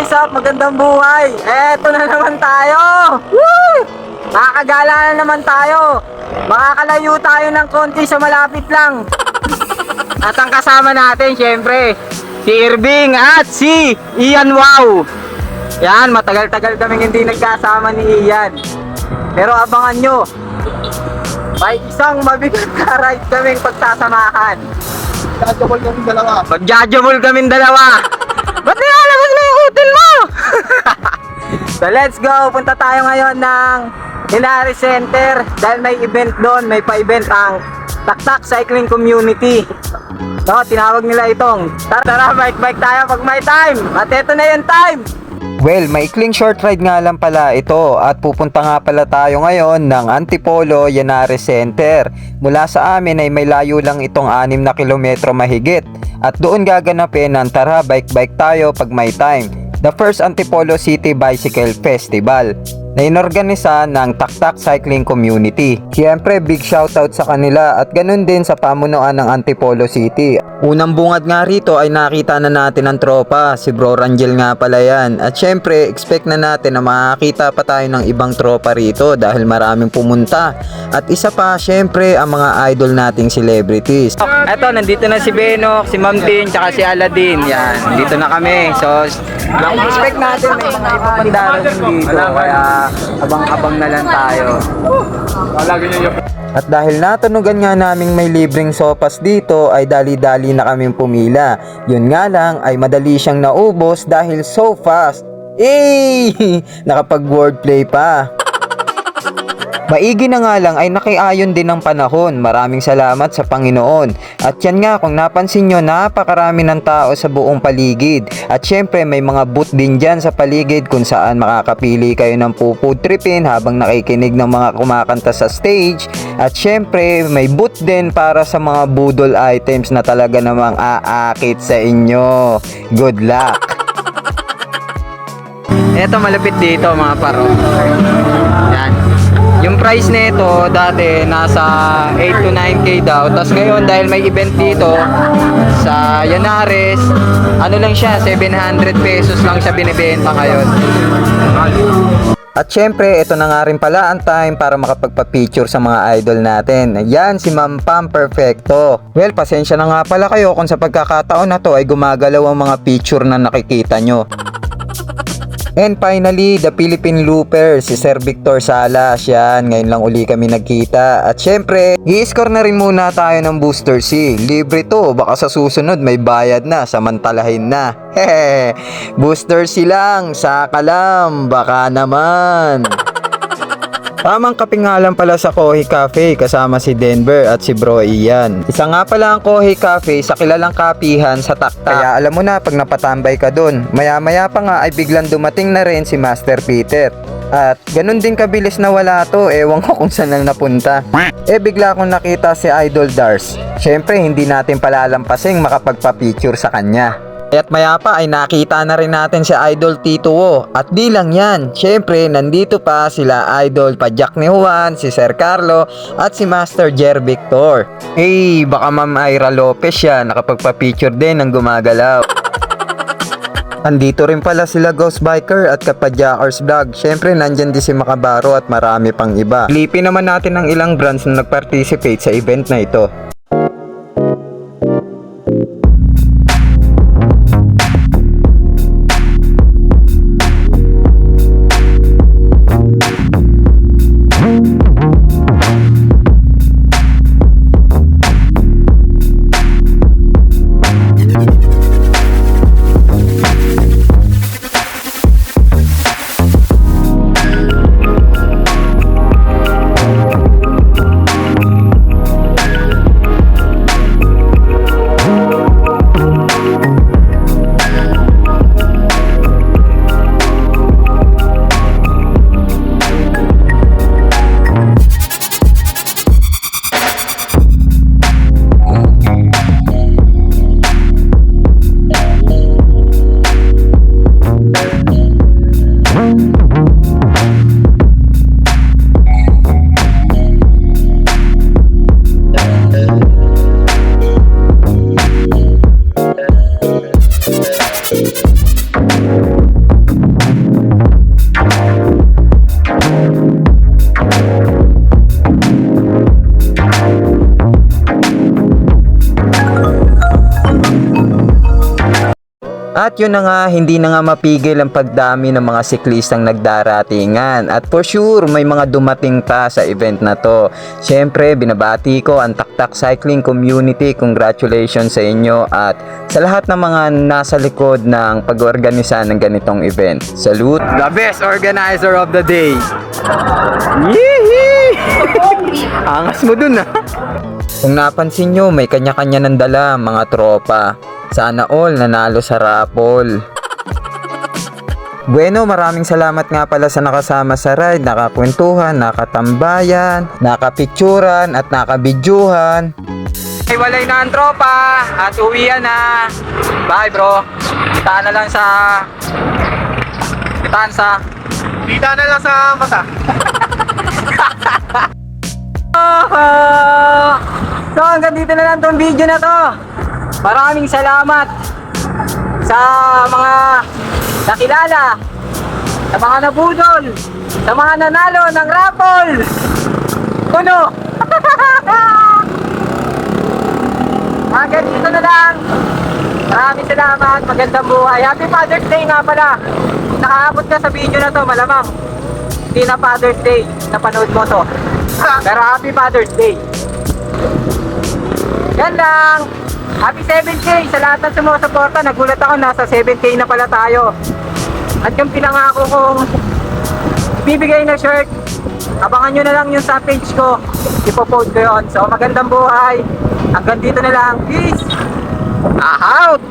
What is up? Magandang buhay! Eto na naman tayo! Woo! Makakagala na naman tayo! Makakalayo tayo ng konti sa malapit lang. At ang kasama natin, syempre, si Irving at si Ian Wow. Yan, matagal-tagal kaming hindi nagkasama ni Ian. Pero abangan nyo, may isang mabigat na ride kaming pagsasamahan. Magjajabol kaming dalawa. Ba't nilalabas mo yung utin mo? So let's go. Punta tayo ngayon ng Henares Center dahil may event doon. May pa-event ang Taktak Cycling Community. So tinawag nila itong tara bike tayo pag may time. At eto na yung time. Well, maikling short ride nga lang pala ito at pupunta nga pala tayo ngayon ng Antipolo Henares Center. Mula sa amin ay may layo lang itong 6 na kilometro mahigit at doon gaganapin ang tara bike tayo pag may time. The first Antipolo City Bicycle Festival na inorganisa ng Taktak Cycling Community. Siyempre, big shoutout sa kanila at ganun din sa pamunuan ng Antipolo City. Unang bungad nga rito ay nakita na natin ang tropa, si Bro Rangel nga pala yan. At syempre, expect na natin na makakita pa tayo ng ibang tropa rito dahil maraming pumunta. At isa pa, syempre, ang mga idol nating celebrities. Eto, nandito na si Benok, si Ma'am Tin, tsaka si Aladdin. Yan, dito na kami. So, expect natin may mga iba pang darating dito. Kaya, abang-abang na lang tayo. At dahil natunugan nga naming may libreng sopas dito ay dali-dali na kaming pumila. Yun nga lang ay madali siyang naubos dahil so fast. Nakapag wordplay pa. Maigi na nga lang ay nakiayon din ng panahon. Maraming salamat sa Panginoon. At yan nga, kung napansin nyo, napakarami ng tao sa buong paligid. At syempre may mga booth din dyan sa paligid kung saan makakapili kayo ng food tripin habang nakikinig ng mga kumakanta sa stage. At syempre may booth din para sa mga budol items na talaga namang aakit sa inyo. Good luck! Eto, malapit dito mga paro. Yan. Yung price nito dati nasa 8 to 9k daw. Tapos ngayon dahil may event dito sa Henares, ano lang siya, 700 pesos lang siya binibenta ngayon. At syempre, ito na nga rin pala ang time para makapagpa-picture sa mga idol natin. Ayan, si Ma'am Pam Perfecto. Well, pasensya na nga pala kayo kung sa pagkakataon na to ay gumagalaw ang mga picture na nakikita nyo. And finally, the Philippine Looper, si Sir Victor Salas. Yan, ngayon lang uli kami nagkita. At syempre, i-score na rin muna tayo ng Booster C. Libre to, baka sa susunod may bayad na, samantalahin na. Hehe, Booster C lang, saka lang, baka naman. Tamang kapingalan pala sa Kohi Cafe kasama si Denver at si Bro Ian. Isa nga pala ang Kohi Cafe sa kilalang kapihan sa Taktak. Kaya alam mo na pag napatambay ka dun. Maya-maya pa nga ay biglang dumating na rin si Master Peter. At ganun din kabilis na wala to, ewan ko kung saan lang napunta. Bigla akong nakita si Idol Dars. Syempre hindi natin palalampasing makapagpa-picture sa kanya. At maya pa ay nakita na rin natin si Idol Tito Wo. At di lang yan, syempre nandito pa sila Idol Pajak ni Juan, si Sir Carlo at si Master Jer Victor. Baka Ma'am Ira Lopez yan, nakapagpa-picture din ng gumagalaw. Andito rin pala sila Ghost Biker at Kapadjakers Vlog. Syempre nandyan din si Makabaro at marami pang iba. Lipin naman natin ang ilang brands na nag-participate sa event na ito. At yun na nga, hindi na nga mapigil ang pagdami ng mga siklistang nagdaratingan. At for sure, may mga dumating pa sa event na to. Siyempre, binabati ko ang Taktak Cycling Community. Congratulations sa inyo at sa lahat ng mga nasa likod ng pag-organisa ng ganitong event. Salute! The best organizer of the day! Yee! Angas mo dun, ah! Kung napansin nyo, may kanya-kanya ng dala mga tropa. Sana all nanalo sa raffle. Bueno, maraming salamat nga pala sa nakasama sa ride, nakakwentuhan, nakatambayan, nakapicturan at nakabidyuhan. Iwalay na ang tropa at uwian na. Bye bro. Kita na lang sa masa. So hanggang dito na lang tong video na to. Maraming salamat sa mga nakilala, sa mga nabudol, sa mga nanalo ng raffle. Puno. Hanggang dito na lang. Maraming salamat. Magandang buhay. Happy Father's Day nga pala. Nakaabot ka sa video na to, malamang hindi na Father's Day napanood mo to. Pero Happy Father's Day. Yan lang. Happy 7K sa lahat ng sumusuporta. Nagulat ako, nasa 7K na pala tayo. At yung pinangako kong bibigay na shirt, abangan nyo na lang yung sa page ko. Ipopost ko yun. So magandang buhay. Hanggang dito na lang. Peace. Out.